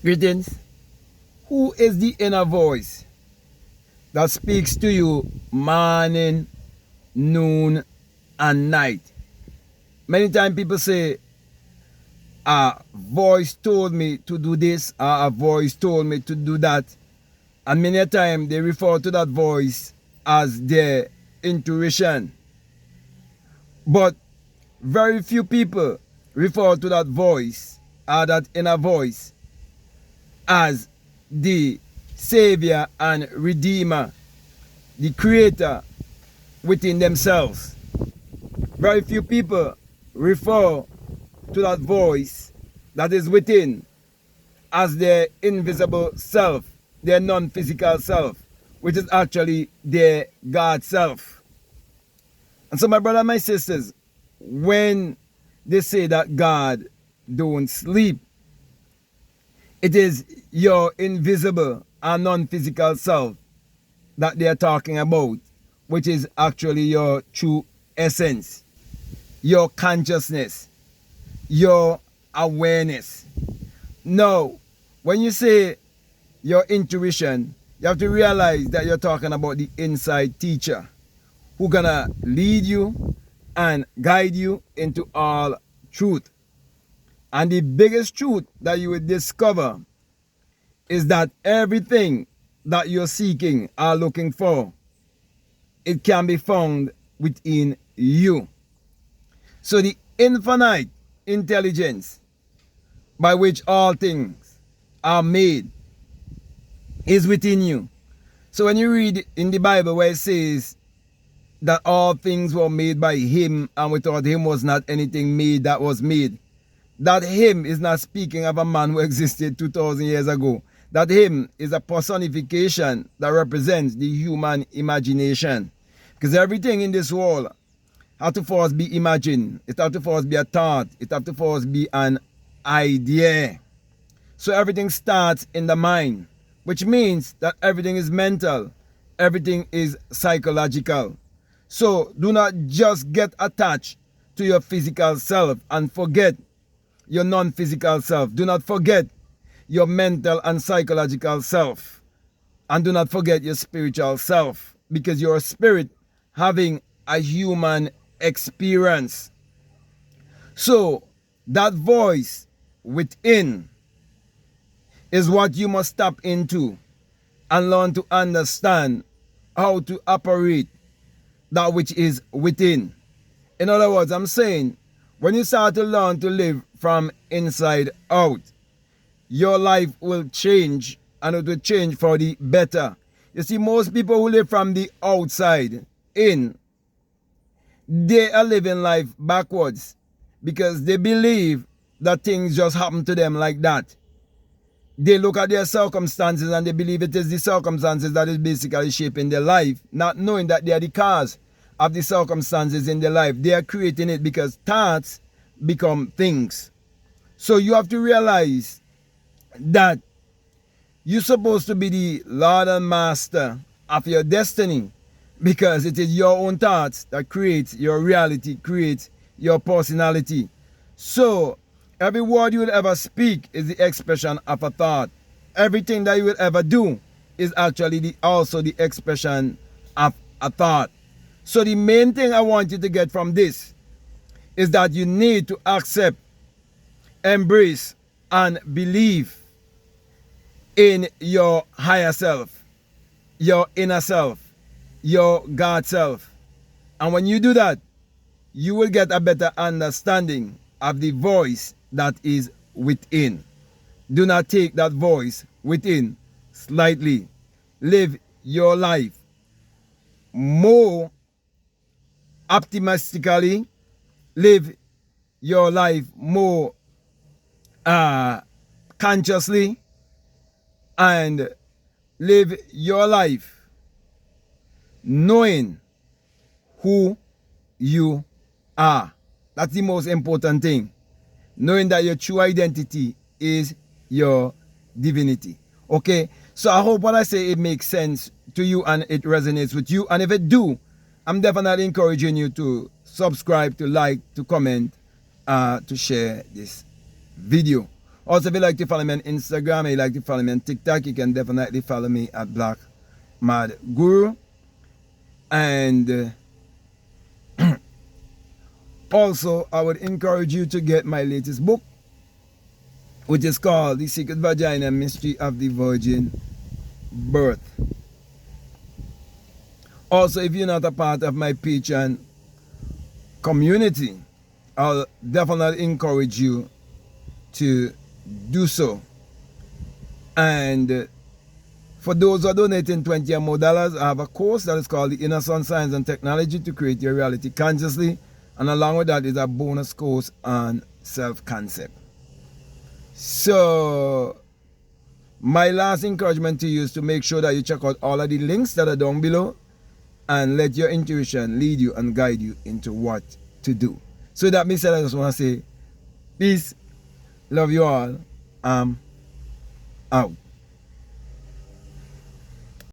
Greetings. Who is the inner voice that speaks to you morning, noon, and night? Many times people say, a voice told me to do this, or a voice told me to do that. And many a time they refer to that voice as their intuition. But very few people refer to that voice, or that inner voice, as the Savior and Redeemer, the Creator within themselves. Very few people refer to that voice that is within as their invisible self, their non-physical self, which is actually their God self. And so my brother and my sisters, when they say that God don't sleep, it is your invisible and non-physical self that they are talking about, which is actually your true essence, your consciousness, your awareness. Now, when you say your intuition, you have to realize that you're talking about the inside teacher who's gonna lead you and guide you into all truth. And the biggest truth that you will discover is that everything that you're seeking or looking for, it can be found within you. So the infinite intelligence by which all things are made is within you. So when you read in the Bible where it says that all things were made by him, and without him was not anything made that was made, that him is not speaking of a man who existed 2,000 years ago. That him is a personification that represents the human imagination. Because everything in this world has to first be imagined. It has to first be a thought. It has to first be an idea. So everything starts in the mind, which means that everything is mental. Everything is psychological. So do not just get attached to your physical self and forget your non-physical self. Do not forget your mental and psychological self. And do not forget your spiritual self, because you're a spirit having a human experience. So that voice within is what you must tap into and learn to understand how to operate that which is within. In other words, I'm saying, when you start to learn to live from inside out, your life will change, and it will change for the better. You see, most people who live from the outside in, they are living life backwards because they believe that things just happen to them like that. They look at their circumstances and they believe it is the circumstances that is basically shaping their life, not knowing that they are the cause of the circumstances in their life. They are creating it because thoughts become things. So you have to realize that you're supposed to be the Lord and Master of your destiny, because it is your own thoughts that create your reality, create your personality. So every word you will ever speak is the expression of a thought. Everything that you will ever do is actually also the expression of a thought. So the main thing I want you to get from this is that you need to accept, embrace, and believe in your higher self, your inner self, your God self. And when you do that, you will get a better understanding of the voice that is within. Do not take that voice within slightly. Live your life more optimistically. Live your life more consciously, and live your life knowing who you are. That's the most important thing. Knowing that your true identity is your divinity. Okay? So I hope what I say, it makes sense to you and it resonates with you. And if it do, I'm definitely encouraging you to subscribe, to like, to comment, to share this video. Also, if you like to follow me on Instagram and you like to follow me on TikTok, you can definitely follow me at Black Mad Guru. And also, I would encourage you to get my latest book, which is called The Secret Vagina Mystery of the Virgin Birth. Also, if you're not a part of my Patreon community, I'll definitely encourage you to do so. And for those who are donating $20 or more, I have a course that is called The Inner Sun Science and Technology to Create Your Reality Consciously. And along with that is a bonus course on self-concept. So, my last encouragement to you is to make sure that you check out all of the links that are down below and let your intuition lead you and guide you into what to do. So that being said, I just want to say peace, love you all, I'm out.